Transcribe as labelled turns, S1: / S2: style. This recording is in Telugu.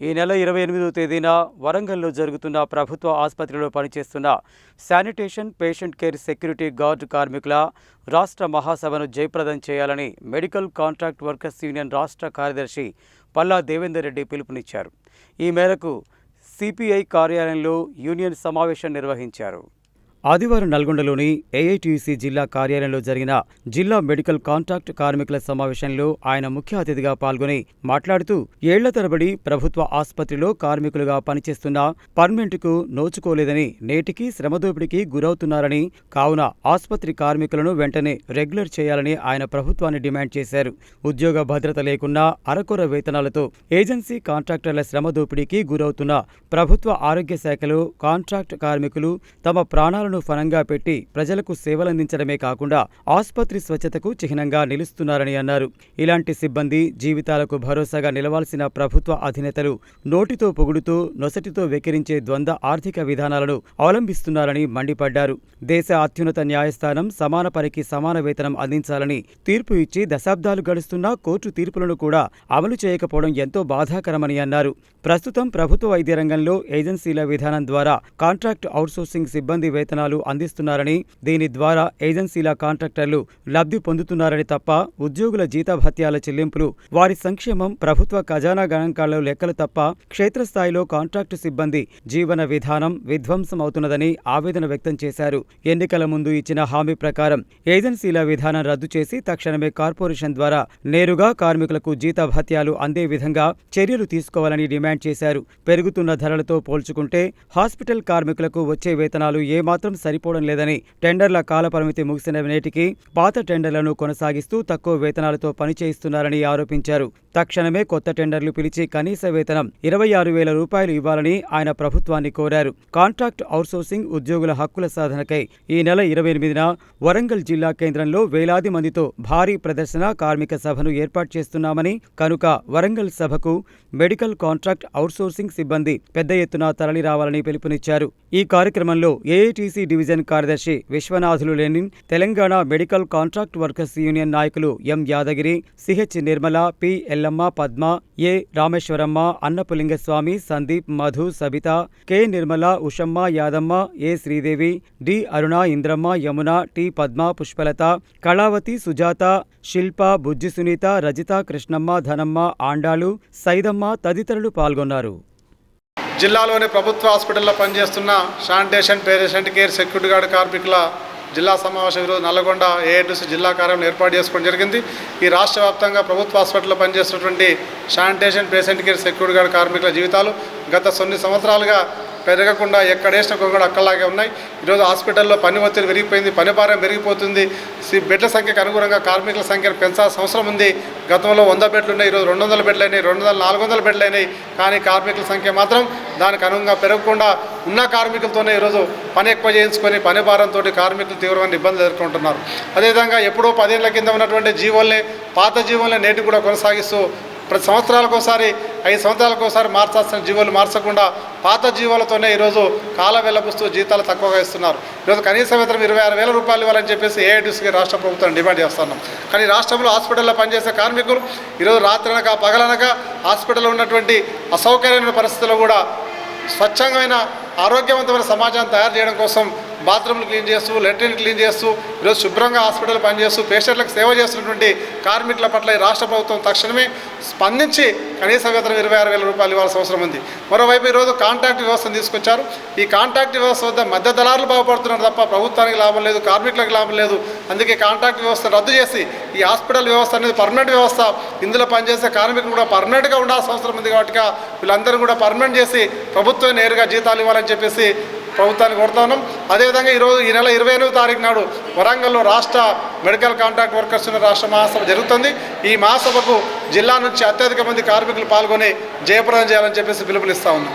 S1: ఈ నెల 28వ తేదీన వరంగల్లో జరుగుతున్న ప్రభుత్వ ఆసుపత్రిలో పనిచేస్తున్న sanitation patient care security guard కార్మికుల రాష్ట్ర మహాసభను జయప్రదం చేయాలని మెడికల్ కాంట్రాక్ట్ వర్కర్స్ యూనియన్ రాష్ట్ర కార్యదర్శి పల్లా దేవేందర్ రెడ్డి పిలుపునిచ్చారు. ఈ మేరకు సిపిఐ కార్యాలయంలో యూనియన్ సమావేశం నిర్వహించారు. ఆదివారం నల్గొండలోని ఏఐటీయూసీ జిల్లా కార్యాలయంలో జరిగిన జిల్లా మెడికల్ కాంట్రాక్ట్ కార్మికుల సమావేశంలో ఆయన ముఖ్య అతిథిగా పాల్గొని మాట్లాడుతూ ఏళ్ల తరబడి ప్రభుత్వ ఆసుపత్రిలో కార్మికులుగా పనిచేస్తున్న పర్మనెంట్కు నోచుకోలేదని, నేటికి శ్రమదోపిడికి గురవుతున్నారని, కావున ఆసుపత్రి కార్మికులను వెంటనే రెగ్యులర్ చేయాలని ఆయన ప్రభుత్వాన్ని డిమాండ్ చేశారు. ఉద్యోగ భద్రత లేకున్నా అరకొర వేతనాలతో ఏజెన్సీ కాంట్రాక్టర్ల శ్రమదోపిడికి గురవుతున్న ప్రభుత్వ ఆరోగ్య శాఖలో కాంట్రాక్ట్ కార్మికులు తమ ప్రాణాలను ఫలంగా పెట్టి ప్రజలకు సేవలందించడమే కాకుండా ఆసుపత్రి స్వచ్ఛతకు చిహ్నంగా నిలుస్తున్నారని అన్నారు. ఇలాంటి సిబ్బంది జీవితాలకు భరోసాగా నిలవాల్సిన ప్రభుత్వ అధినేతలు నోటితో పొగుడుతూ నొసటితో వెక్కిరించే ద్వంద్వ ఆర్థిక విధానాలను అవలంబిస్తున్నారని మండిపడ్డారు. దేశ అత్యున్నత న్యాయస్థానం సమాన పనికి సమాన వేతనం అందించాలని తీర్పు ఇచ్చి దశాబ్దాలు గడుస్తున్నా కోర్టు తీర్పులను కూడా అమలు చేయకపోవడం ఎంతో బాధాకరమని అన్నారు. ప్రస్తుతం ప్రభుత్వ వైద్య రంగంలో ఏజెన్సీల విధానం ద్వారా కాంట్రాక్ట్ అవుట్సోర్సింగ్ సిబ్బంది వేతనాలు అందిస్తున్నారని, దీని ద్వారా ఏజెన్సీల కాంట్రాక్టర్లు లబ్ధి పొందుతున్నారని తప్ప ఉద్యోగుల జీతభత్యాల చెల్లింపులు, వారి సంక్షేమం ప్రభుత్వ ఖజానా గణాంకాల్లో లెక్కలు తప్ప క్షేత్రస్థాయిలో కాంట్రాక్టు సిబ్బంది జీవన విధానం విధ్వంసం అవుతున్నదని ఆవేదన వ్యక్తం చేశారు. ఎన్నికల ముందు ఇచ్చిన హామీ ప్రకారం ఏజెన్సీల విధానం రద్దు చేసి తక్షణమే కార్పొరేషన్ ద్వారా నేరుగా కార్మికులకు జీతభత్యాలు అందే విధంగా చర్యలు తీసుకోవాలని డిమాండ్ చేశారు. పెరుగుతున్న ధరలతో పోల్చుకుంటే హాస్పిటల్ కార్మికులకు వచ్చే వేతనాలు ఏమాత్రం సరిపోవడం లేదని, టెండర్ల కాలపరిమితి ముగిసిన నేటికి పాత టెండర్లను కొనసాగిస్తూ తక్కువ వేతనాలతో పనిచేయిస్తున్నారని ఆరోపించారు. తక్షణమే కొత్త టెండర్లు పిలిచి కనీస వేతనం 26,000 రూపాయలు ఇవ్వాలని ఆయన ప్రభుత్వాన్ని కోరారు. కాంట్రాక్ట్ అవుట్సోర్సింగ్ ఉద్యోగుల హక్కుల సాధనకై ఈ నెల 28న వరంగల్ జిల్లా కేంద్రంలో వేలాది మందితో భారీ ప్రదర్శన కార్మిక సభను ఏర్పాటు చేస్తున్నామని, కనుక వరంగల్ సభకు మెడికల్ కాంట్రాక్ట్ అవుట్సోర్సింగ్ సిబ్బంది పెద్ద ఎత్తున తరలి రావాలని పిలుపునిచ్చారు. ఈ కార్యక్రమంలో ఏఐటీసీ డివిజన్ కార్యదర్శి Vishwanathulu Lenin, Telangana medical contract workers union నాయకులు M Yadagiri, CH Nirmala, P Yellamma, Padma, A Rameshwaramma, Annapulingaswamy, Sandeep, Madhu, Sabitha, K Nirmala, Ushamma, Yadamma, A Sridevi, D Aruna, Indramma, Yamuna, T Padma, Pushpalatha, Kalavathi, Sujatha, Shilpa, Bujji Sunitha, Rajitha, Krishnamma, Dhanamma, Andalu, Saidamma తదితరులు పాల్గొన్నారు.
S2: జిల్లాలోని ప్రభుత్వ హాస్పిటల్లో పనిచేస్తున్న sanitation patient care security guard కార్మికుల జిల్లా సమావేశం ఈరోజు నల్లగొండ ఏఐటీసీ జిల్లా కార్యాలయం ఏర్పాటు చేసుకోవడం జరిగింది. ఈ రాష్ట్ర వ్యాప్తంగా ప్రభుత్వ హాస్పిటల్లో పనిచేస్తున్నటువంటి sanitation patient care security guard కార్మికుల జీవితాలు గత కొన్ని సంవత్సరాలుగా పెరగకుండా ఎక్కడేసిన కూడా అక్కలాగే ఉన్నాయి. ఈరోజు హాస్పిటల్లో పని ఒత్తిడి పెరిగిపోయింది, పని భారం పెరిగిపోతుంది. బెడ్ల సంఖ్యకు అనుగుణంగా కార్మికుల సంఖ్యను పెంచాల్సిన అవసరం ఉంది. గతంలో 100 బెడ్లు ఉన్నాయి, ఈరోజు 200 బెడ్లు అయినాయి, 200, 400 బెడ్లు అయినాయి. కానీ కార్మికుల సంఖ్య మాత్రం దానికి అనుగుణంగా పెరగకుండా ఉన్న కార్మికులతోనే ఈరోజు పని ఎక్కువ చేయించుకొని పని భారంతో కార్మికులు తీవ్రమైన ఇబ్బందులు ఎదుర్కొంటున్నారు. అదేవిధంగా ఎప్పుడో 10 ఏళ్ల కింద ఉన్నటువంటి జీవోల్ని, పాత జీవోల్ని నేటికి కూడా కొనసాగిస్తూ ప్రతి సంవత్సరాలకు ఒకసారి 5 సంవత్సరాలకు ఒకసారి మార్చాల్సిన జీవోలు మార్చకుండా పాత జీవోలతోనే ఈరోజు కాల వెల్లబుస్తూ జీతాలు తక్కువగా ఇస్తున్నారు. ఈరోజు కనీస వేతనం 26,000 రూపాయలు ఇవ్వాలని చెప్పేసి ఏఐటీసీకి రాష్ట్ర ప్రభుత్వం డిమాండ్ చేస్తున్నాం. కానీ రాష్ట్రంలో హాస్పిటల్లో పనిచేసే కార్మికులు ఈరోజు రాత్రనక పగలనక హాస్పిటల్లో ఉన్నటువంటి అసౌకర్యమైన పరిస్థితుల్లో కూడా స్వచ్ఛమైన ఆరోగ్యవంతమైన సమాజాన్ని తయారు చేయడం కోసం బాత్రూమ్లు క్లీన్ చేస్తూ, లెట్రిన్ క్లీన్ చేస్తూ ఈరోజు శుభ్రంగా హాస్పిటల్ పనిచేస్తూ పేషెంట్లకు సేవ చేస్తున్నటువంటి కార్మికుల పట్ల ఈ రాష్ట్ర ప్రభుత్వం తక్షణమే స్పందించి కనీస వేతనం 26,000 రూపాయలు ఇవ్వాల్సిన అవసరం ఉంది. మరోవైపు ఈరోజు కాంట్రాక్ట్ వ్యవస్థను తీసుకొచ్చారు. ఈ కాంట్రాక్ట్ వ్యవస్థ వద్ద మధ్య దళారులు బాగుపడుతున్నారు తప్ప ప్రభుత్వానికి లాభం లేదు, కార్మికులకు లాభం లేదు. అందుకే కాంట్రాక్ట్ వ్యవస్థను రద్దు చేసి ఈ హాస్పిటల్ వ్యవస్థ అనేది పర్మనెంట్ వ్యవస్థ. ఇందులో పనిచేసే కార్మికులు కూడా పర్మనెంట్గా ఉండాల్సిన అవసరం ఉంది. కాబట్టి వీళ్ళందరూ కూడా పర్మనెంట్ చేసి ప్రభుత్వం నేరుగా జీతాలు ఇవ్వాలని చెప్పేసి ప్రభుత్వాన్ని కోరుతా ఉన్నాం. అదేవిధంగా ఈరోజు ఈ నెల 28వ తారీఖు నాడు వరంగల్లో రాష్ట్ర మెడికల్ కాంట్రాక్ట్ వర్కర్స్ రాష్ట్ర మహాసభ జరుగుతుంది. ఈ మహాసభకు జిల్లా నుంచి అత్యధిక మంది కార్మికులు పాల్గొని జయప్రదం చేయాలని చెప్పేసి పిలుపునిస్తా ఉన్నాం.